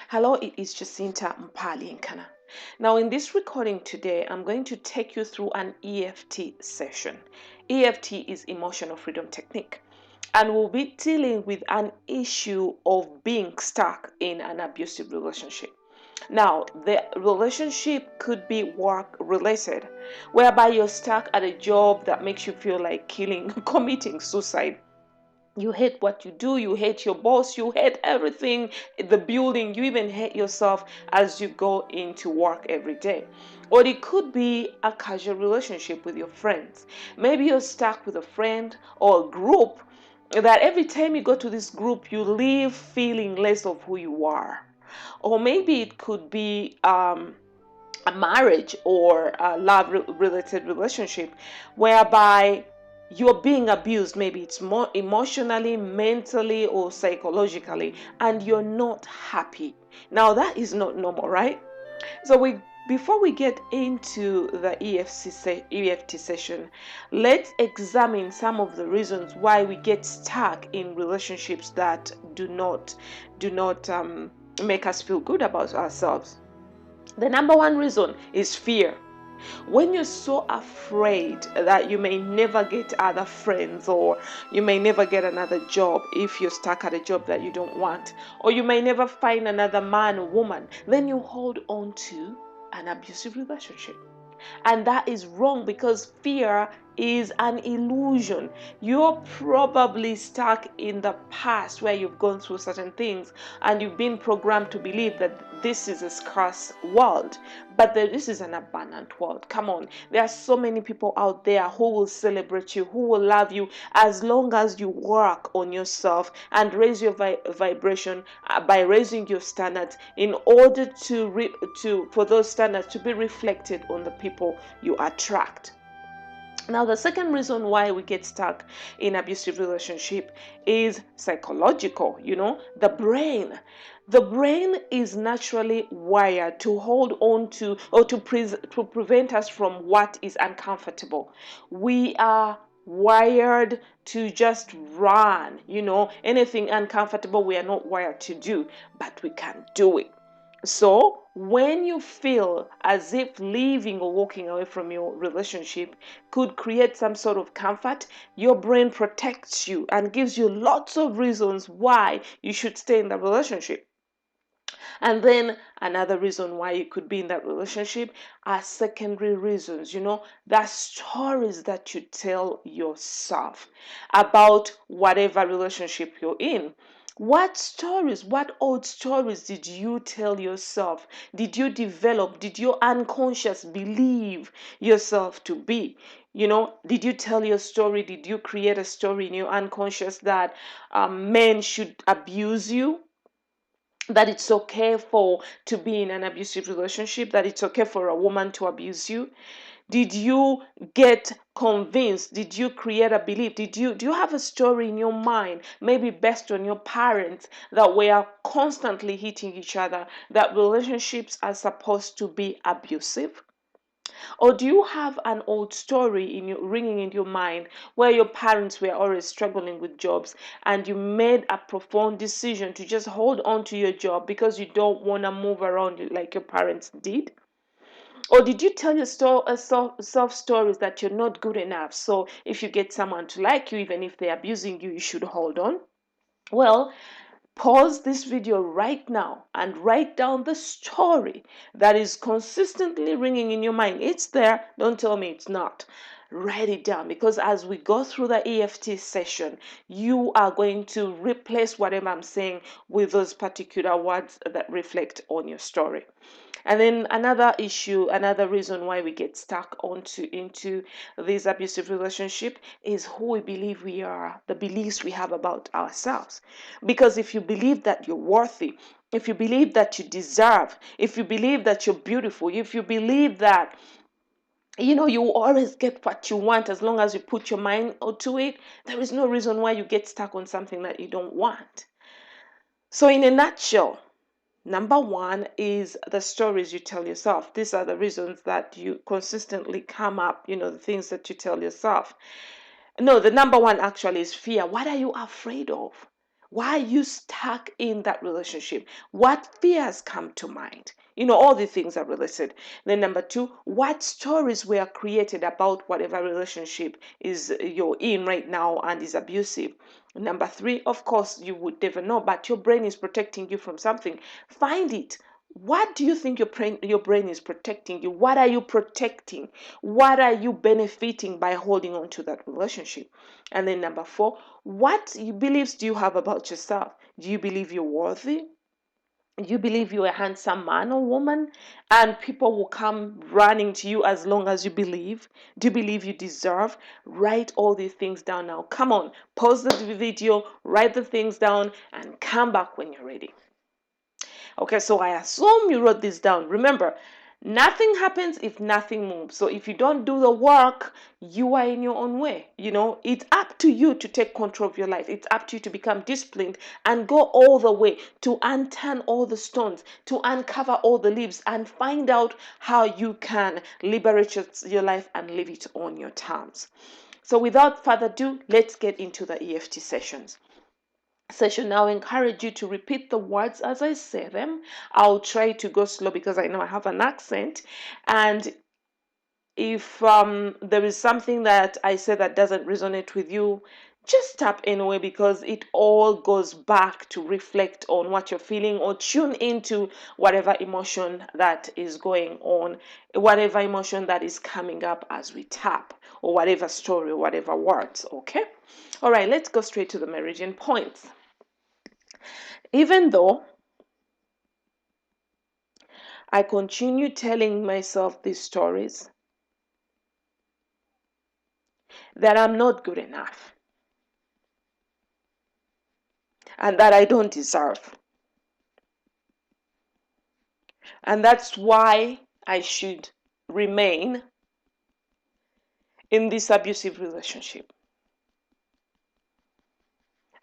Hello, it is Jacinta Mpali Nkana. Now, in this recording today, I'm going to take you through an EFT session. EFT is Emotional Freedom Technique, and we'll be dealing with an issue of being stuck in an abusive relationship. Now, the relationship could be work related, whereby you're stuck at a job that makes you feel like killing, committing suicide. You hate what you do, you hate your boss, you hate everything, the building, you even hate yourself as you go into work every day. Or it could be a casual relationship with your friends. Maybe you're stuck with a friend or a group that every time you go to this group, you leave feeling less of who you are. Or maybe it could be a marriage or a love related relationship whereby you're being abused. Maybe it's more emotionally, mentally, or psychologically, and you're not happy. Now, that is not normal, right? So before we get into the EFT session, let's examine some of the reasons why we get stuck in relationships that do not make us feel good about ourselves. The number one reason is fear. When you're so afraid that you may never get other friends, or you may never get another job if you're stuck at a job that you don't want, or you may never find another man or woman, then you hold on to an abusive relationship. And that is wrong, because fear is an illusion. You're probably stuck in the past where you've gone through certain things and you've been programmed to believe that this is a scarce world, but this is an abundant world. Come on, there are so many people out there who will celebrate you, who will love you, as long as you work on yourself and raise your vibration by raising your standards, in order for those standards to be reflected on the people you attract. Now, the second reason why we get stuck in abusive relationship is psychological. The brain. The brain is naturally wired to hold on to, or to prevent us from what is uncomfortable. We are wired to just run. Anything uncomfortable we are not wired to do, but we can do it. So when you feel as if leaving or walking away from your relationship could create some sort of comfort, your brain protects you and gives you lots of reasons why you should stay in the relationship. And then another reason why you could be in that relationship are secondary reasons. The stories that you tell yourself about whatever relationship you're in. What old stories did you tell yourself? Did you develop? Did your unconscious believe yourself to be? Did you tell your story? Did you create a story in your unconscious that men should abuse you? That it's okay to be in an abusive relationship? That it's okay for a woman to abuse you? Did you get convinced? Did you create a belief? Do you have a story in your mind, maybe based on your parents, that we are constantly hitting each other, that relationships are supposed to be abusive? Or do you have an old story ringing in your mind, where your parents were always struggling with jobs and you made a profound decision to just hold on to your job because you don't want to move around like your parents did? Or did you tell yourself stories that you're not good enough, so if you get someone to like you, even if they're abusing you, you should hold on? Well, pause this video right now and write down the story that is consistently ringing in your mind. It's there. Don't tell me it's not. Write it down, because as we go through the EFT session, you are going to replace whatever I'm saying with those particular words that reflect on your story. And then another reason why we get stuck into this abusive relationship is who we believe we are, the beliefs we have about ourselves. Because if you believe that you're worthy, if you believe that you deserve, if you believe that you're beautiful, if you believe that you always get what you want as long as you put your mind to it, there is no reason why you get stuck on something that you don't want. So in a nutshell, number one is the stories you tell yourself. These are the reasons that you consistently come up, the things that you tell yourself. No, the number one actually is fear. What are you afraid of? Why are you stuck in that relationship? What fears come to mind? All the things are related. Then number two, what stories were created about whatever relationship is you're in right now and is abusive? Number three, of course, you would never know, but your brain is protecting you from something. Find it. What do you think your brain is protecting you? What are you protecting? What are you benefiting by holding on to that relationship? And then number four, what beliefs do you have about yourself? Do you believe you're worthy? Do you believe you're a handsome man or woman and people will come running to you as long as you believe? Do you believe you deserve? Write all these things down now. Come on, pause the video, write the things down, and come back when you're ready. Okay, so I assume you wrote this down. Remember, nothing happens if nothing moves. So if you don't do the work, you are in your own way. It's up to you to take control of your life. It's up to you to become disciplined and go all the way to unturn all the stones, to uncover all the leaves and find out how you can liberate your life and live it on your terms. So without further ado, let's get into the EFT sessions. Now, I encourage you to repeat the words as I say them. I'll try to go slow because I know I have an accent. And if there is something that I say that doesn't resonate with you, just tap anyway, because it all goes back to reflect on what you're feeling or tune into whatever emotion that is going on, whatever emotion that is coming up as we tap, or whatever story or whatever words. Okay? All right, let's go straight to the meridian points. Even though I continue telling myself these stories that I'm not good enough and that I don't deserve. And that's why I should remain in this abusive relationship.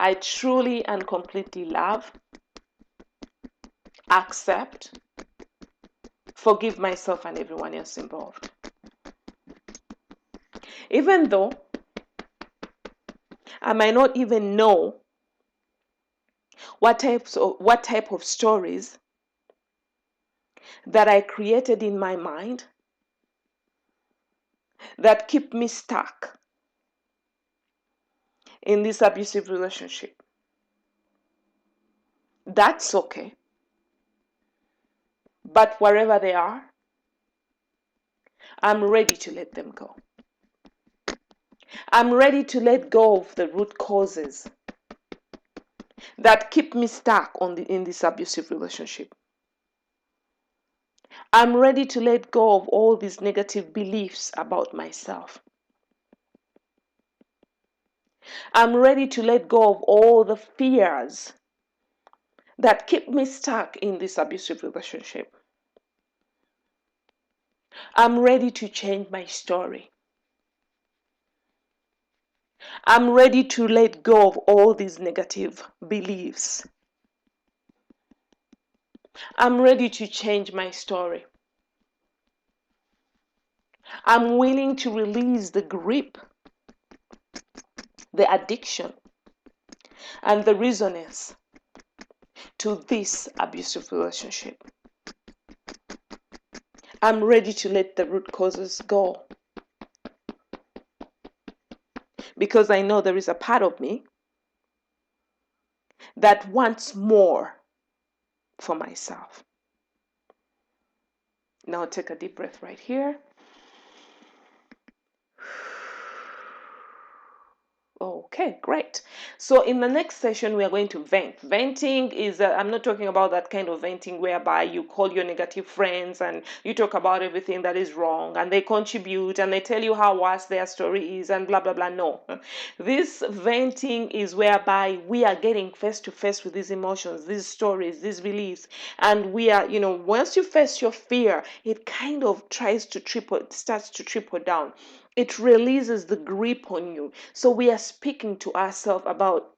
I truly and completely love, accept, forgive myself and everyone else involved. Even though I might not even know what type of stories that I created in my mind that keep me stuck in this abusive relationship. That's okay. But wherever they are, I'm ready to let them go. I'm ready to let go of the root causes that keep me stuck in this abusive relationship. I'm ready to let go of all these negative beliefs about myself. I'm ready to let go of all the fears that keep me stuck in this abusive relationship. I'm ready to change my story. I'm ready to let go of all these negative beliefs. I'm ready to change my story. I'm willing to release the grip, the addiction, and the resonance to this abusive relationship. I'm ready to let the root causes go, because I know there is a part of me that wants more for myself. Now take a deep breath right here. Okay, great. So in the next session, we are going to vent. Venting is, I'm not talking about that kind of venting whereby you call your negative friends and you talk about everything that is wrong and they contribute and they tell you how worse their story is and blah, blah, blah. No. This venting is whereby we are getting face to face with these emotions, these stories, these beliefs. And we are, once you face your fear, it kind of starts to triple down. It releases the grip on you. So we are speaking to ourselves about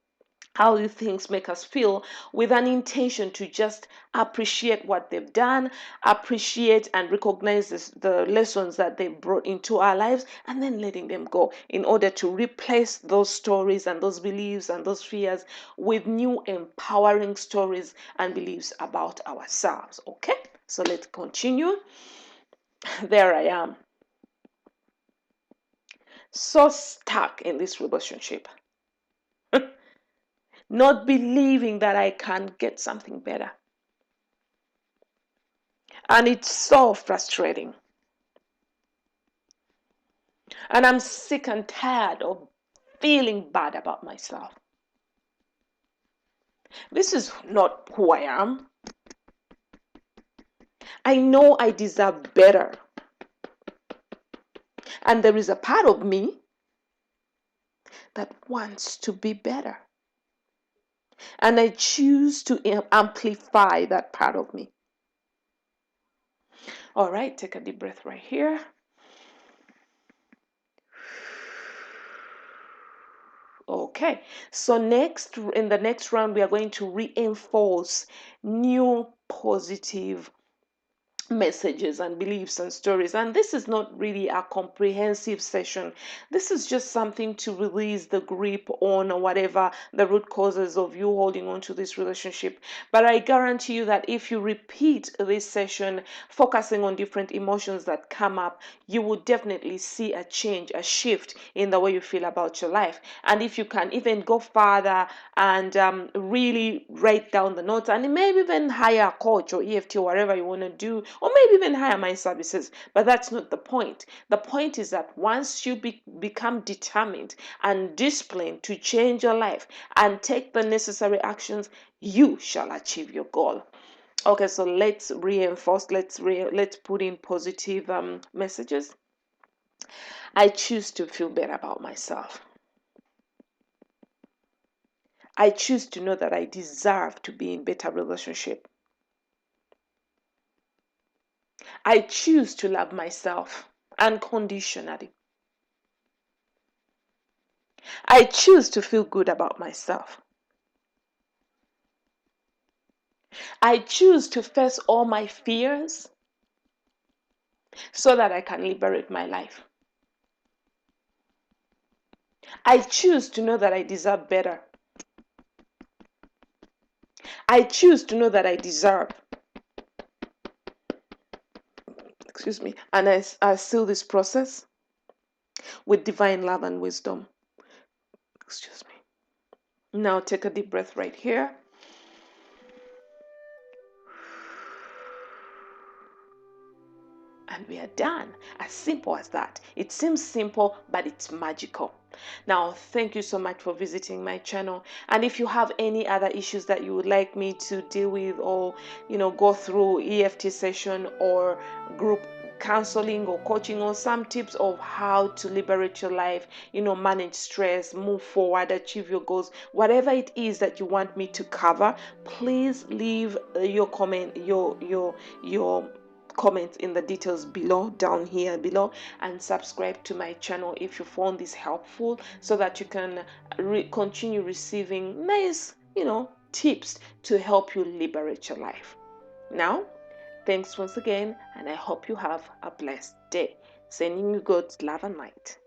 how these things make us feel, with an intention to just appreciate what they've done, appreciate and recognize the lessons that they brought into our lives, and then letting them go in order to replace those stories and those beliefs and those fears with new empowering stories and beliefs about ourselves. Okay, so let's continue. There I am, so stuck in this relationship, not believing that I can get something better. And it's so frustrating. And I'm sick and tired of feeling bad about myself. This is not who I am. I know I deserve better. And there is a part of me that wants to be better. And I choose to amplify that part of me. All right, take a deep breath right here. Okay, so in the next round, we are going to reinforce new positive messages and beliefs and stories. And this is not really a comprehensive session. This is just something to release the grip on whatever the root causes of you holding on to this relationship. But I guarantee you that if you repeat this session, focusing on different emotions that come up, you will definitely see a change, a shift in the way you feel about your life. And if you can even go further and really write down the notes, and maybe even hire a coach or EFT or whatever you want to do, or maybe even hire my services. But that's not the point. The point is that once you become determined and disciplined to change your life and take the necessary actions, you shall achieve your goal. Okay, so let's reinforce, let's put in positive messages. I choose to feel better about myself. I choose to know that I deserve to be in better relationship. I choose to love myself unconditionally. I choose to feel good about myself. I choose to face all my fears so that I can liberate my life. I choose to know that I deserve better. I choose to know that I deserve. And I seal this process with divine love and wisdom. Now take a deep breath right here. And we are done. As simple as that. It seems simple, but it's magical. Now, thank you so much for visiting my channel. And if you have any other issues that you would like me to deal with, or go through EFT session or group counseling or coaching, or some tips of how to liberate your life, manage stress, move forward, achieve your goals, whatever it is that you want me to cover, please leave your comment, your comments in the details below, down here below, and subscribe to my channel if you found this helpful, so that you can continue receiving nice tips to help you liberate your life. Now, thanks once again, and I hope you have a blessed day. Sending you God's love and light.